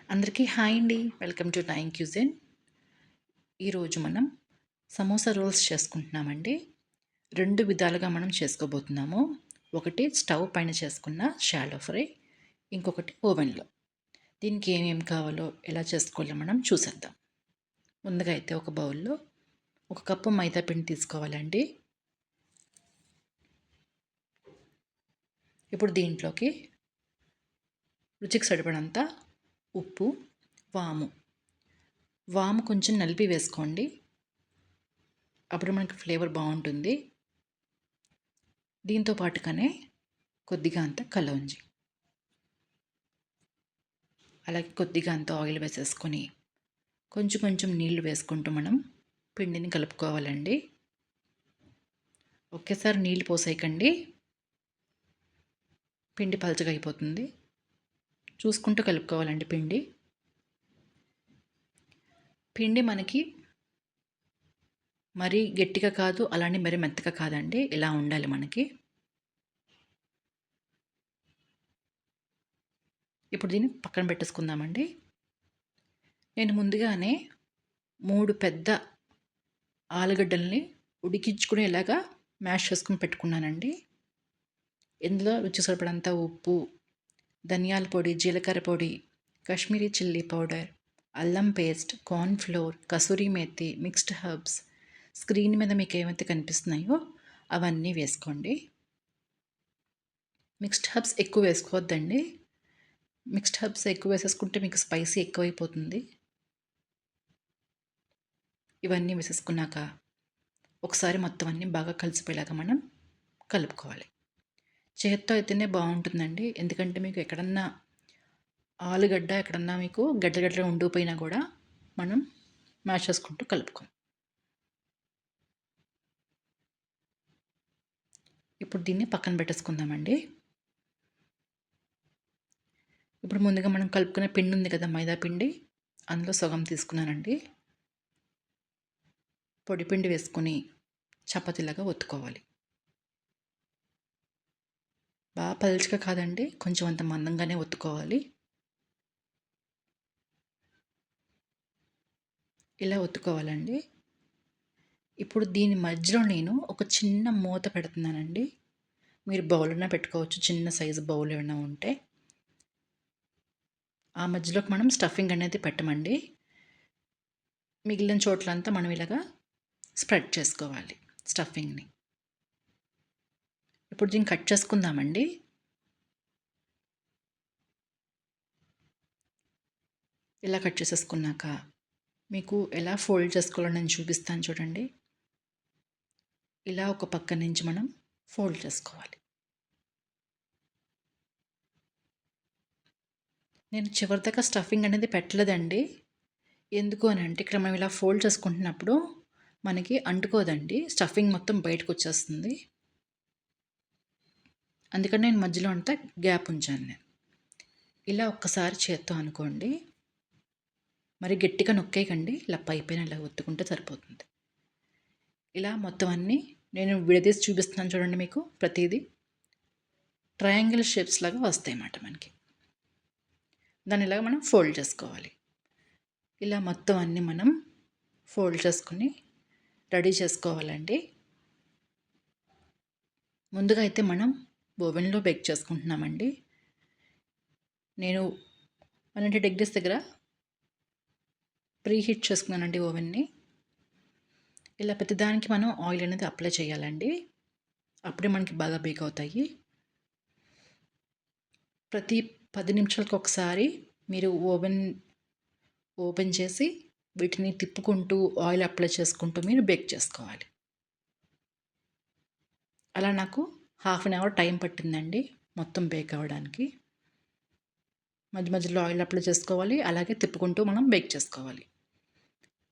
అందరికీ హాయ్ అండి. Welcome to nine cuisine. ఈరోజు మనం సమోసా రోల్స్ చేసుకుంటున్నామండి. 2 విధాలుగా మనం చేసుకోబోతున్నాము. ఒకటి స్టవ్ పైన చేసుకున్న షాలో ఫ్రై, ఇంకొకటి ఓవెన్‌లో. దీనికి ఏమేమి కావాలో, ఎలా చేసుకోవాలో మనం చూసేద్దాం. ముందుగా అయితే ఒక బౌల్‌లో 1 కప్పు మైదా పిండి తీసుకోవాలండి. ఇప్పుడు దీంట్లోకి రుచికి సరిపడంత ఉప్పు, వాము కొంచెం నలిపి వేసుకోండి. అప్పుడు మనకి ఫ్లేవర్ బాగుంటుంది. దీంతో పాటుగానే కొద్దిగా అంత కలౌంజి, అలాగే కొద్దిగా అంత ఆయిల్ వేసేసుకొని కొంచెం కొంచెం నీళ్లు వేసుకుంటూ మనం పిండిని కలుపుకోవాలండి. ఒకేసారి నీళ్ళు పోసేయకండి, పిండి పలచగా అయిపోతుంది. చూసుకుంటూ కలుపుకోవాలండి పిండి. పిండి మనకి మరీ గట్టిగా కాదు, అలానే మరీ మెత్తగా కాదండి, ఇలా ఉండాలి మనకి. ఇప్పుడు దీన్ని పక్కన పెట్టేసుకుందామండి. నేను ముందుగానే 3 పెద్ద ఆలుగడ్డల్ని ఉడికించుకునేలాగా మ్యాష్ చేసుకుని పెట్టుకున్నానండి. ఇందులో రుచి సరిపడంత ఉప్పు, ధనియాల పొడి, జీలకర్ర పొడి, కాశ్మీరీ చిల్లీ పౌడర్, అల్లం paste, corn flour, kasuri methi, mixed herbs, screen మీద మీకు ఏమైతే కనిపిస్తున్నాయో అవన్నీ వేసుకోండి. మిక్స్డ్ హర్బ్స్ ఎక్కువ వేసుకోవద్దండి. మిక్స్డ్ హర్బ్స్ ఎక్కువ వేసేసుకుంటే మీకు స్పైసీ ఎక్కువైపోతుంది. ఇవన్నీ వేసేసుకున్నాక ఒకసారి మొత్తం అన్నీ బాగా కలిసిపోయేలాగా మనం కలుపుకోవాలి. చేత్తో అయితేనే బాగుంటుందండి, ఎందుకంటే మీకు ఎక్కడన్నా ఆలుగడ్డ ఎక్కడన్నా మీకు గడ్డలు ఉండిపోయినా కూడా మనం మ్యాష్ చేసుకుంటూ కలుపుకోం. ఇప్పుడు దీన్ని పక్కన పెట్టేసుకుందామండి. ఇప్పుడు ముందుగా మనం కలుపుకునే పిండి ఉంది కదా, మైదా పిండి, అందులో సగం తీసుకున్నానండి. పొడి పిండి వేసుకొని చపాతీలాగా ఒత్తుకోవాలి. బాగా పలుచగా కాదండి, కొంచెం అంత మందంగానే ఒత్తుకోవాలి. ఇలా ఒత్తుకోవాలండి. ఇప్పుడు దీని మధ్యలో నేను ఒక చిన్న మూత పెడుతున్నానండి. మీరు బౌల్ అయినా పెట్టుకోవచ్చు, చిన్న సైజు బౌల్ ఏమైనా ఉంటే. ఆ మధ్యలోకి మనం స్టఫింగ్ అనేది పెట్టమండి. మిగిలిన చోట్లంతా మనం ఇలాగా స్ప్రెడ్ చేసుకోవాలి స్టఫింగ్ని. ఇప్పుడు దీన్ని కట్ చేసుకుందామండి. ఇలా కట్ చేసేసుకున్నాక మీకు ఎలా ఫోల్డ్ చేసుకోవాలో నేను చూపిస్తాను చూడండి. ఇలా ఒక పక్క నుంచి మనం ఫోల్డ్ చేసుకోవాలి. నేను చివరిదాకా స్టఫింగ్ అనేది పెట్టలేదండి. ఎందుకు అని అంటే ఇక్కడ మనం ఇలా ఫోల్డ్ చేసుకుంటున్నప్పుడు మనకి అంటుకోదండి, స్టఫింగ్ మొత్తం బయటకు వచ్చేస్తుంది. అందుకని నేను మధ్యలో అంతా గ్యాప్ ఉంచాను నేను. ఇలా ఒక్కసారి చేత్తో అనుకోండి, మరి గట్టిగా నొక్కేయకండి, ఇలా పైపైన ఇలా ఒత్తుకుంటే సరిపోతుంది. ఇలా మొత్తం అన్నీ నేను విడదీసి చూపిస్తున్నాను చూడండి. మీకు ప్రతిదీ ట్రయాంగిల్ షేప్స్ లాగా వస్తాయి అన్నమాట మనకి. దాన్ని ఇలాగ మనం ఫోల్డ్ చేసుకోవాలి. ఇలా మొత్తం అన్నీ మనం ఫోల్డ్ చేసుకుని రెడీ చేసుకోవాలండి. ముందుగా అయితే మనం ఓవెన్లో బేక్ చేసుకుంటున్నామండి. నేను 180 డిగ్రీస్ దగ్గర ప్రీ హీట్ చేసుకున్నానండి ఓవెన్ని. ఇలా ప్రతిదానికి మనం ఆయిల్ అనేది అప్లై చేయాలండి, అప్పుడే మనకి బాగా బేక్ అవుతాయి. ప్రతి 10 నిమిషాలకు ఒకసారి మీరు ఓపెన్ చేసి వీటిని తిప్పుకుంటూ ఆయిల్ అప్లై చేసుకుంటూ మీరు బేక్ చేసుకోవాలి. అలా నాకు హాఫ్ అన్ అవర్ టైం పట్టిందండి మొత్తం బేక్ అవ్వడానికి. మధ్య మధ్యలో ఆయిల్ అప్లై చేసుకోవాలి, అలాగే తిప్పుకుంటూ మనం బేక్ చేసుకోవాలి.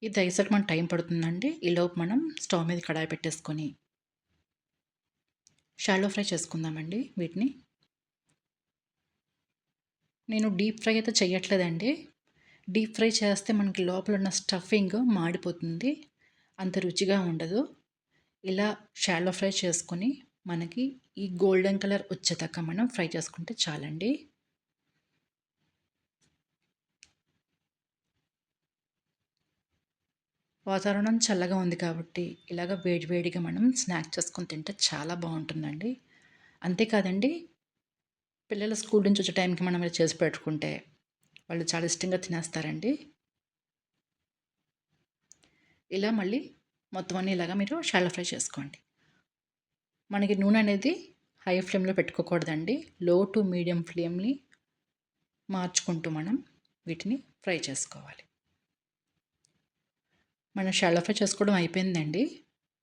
ఇది అయ్యేసరికి మనకు టైం పడుతుందండి. ఈలోపు మనం స్టవ్ మీద కడాయి పెట్టేసుకొని షాలో ఫ్రై చేసుకుందామండి వీటిని. నేను డీప్ ఫ్రై అయితే చేయట్లేదండి. డీప్ ఫ్రై చేస్తే మనకి లోపల ఉన్న స్టఫింగ్ మాడిపోతుంది, అంత రుచిగా ఉండదు. ఇలా షాలో ఫ్రై చేసుకొని మనకి ఈ గోల్డెన్ కలర్ వచ్చేదాకా మనం ఫ్రై చేసుకుంటే చాలండి. వాతావరణం చల్లగా ఉంది కాబట్టి ఇలాగ వేడి వేడిగా మనం స్నాక్ చేసుకొని తింటే చాలా బాగుంటుందండి. అంతేకాదండి, పిల్లలు స్కూల్ నుంచి వచ్చే టైంకి మనం ఇలా చేసి పెట్టుకుంటే వాళ్ళు చాలా ఇష్టంగా తినేస్తారండి. ఇలా మళ్ళీ మొత్తం అన్నీ ఇలాగా మీరు షాలో ఫ్రై చేసుకోండి. మనకి నూనె అనేది హై ఫ్లేమ్‌లో పెట్టుకోకూడదండి. లో టు మీడియం ఫ్లేమ్‌ని మార్చుకుంటూ మనం వీటిని ఫ్రై చేసుకోవాలి. మనం షాలో ఫ్రై చేసుకోవడం అయిపోయిందండి.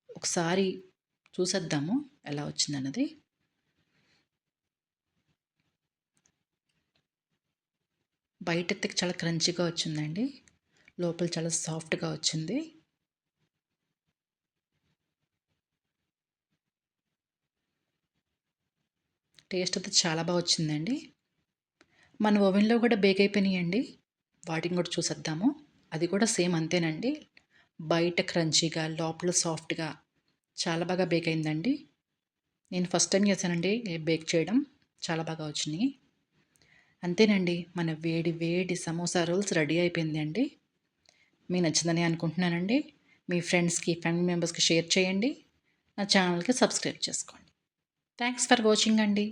ఒకసారి చూసేద్దాము ఎలా వచ్చిందన్నది. బయటైతే చాలా క్రంచీగా వచ్చిందండి. లోపల చాలా సాఫ్ట్‌గా వచ్చింది. టేస్ట్ అయితే చాలా బా వచ్చిందండి. మన ఓవెన్‌లో కూడా బేక్ అయిపోయినాయండి. వాటిని కూడా చూసేద్దాము. అది కూడా సేమ్ అంతేనండి. బయట క్రంచీగా, లోపల సాఫ్ట్‌గా చాలా బాగా బేక్ అయిందండి. నేను ఫస్ట్ టైమ్ చేశానండి బేక్ చేయడం. చాలా బాగా వచ్చినియి. అంతేనండి. మన వేడి వేడి సమోసా రోల్స్ రెడీ అయిపోయిందండి. మీకు నచ్చిందని అనుకుంటున్నానండి. మీ ఫ్రెండ్స్‌కి, ఫ్యామిలీ మెంబర్స్‌కి షేర్ చేయండి. నా ఛానల్‌కి సబ్స్క్రైబ్ చేసుకోండి. థాంక్స్ ఫర్ వాచింగ్ అండి.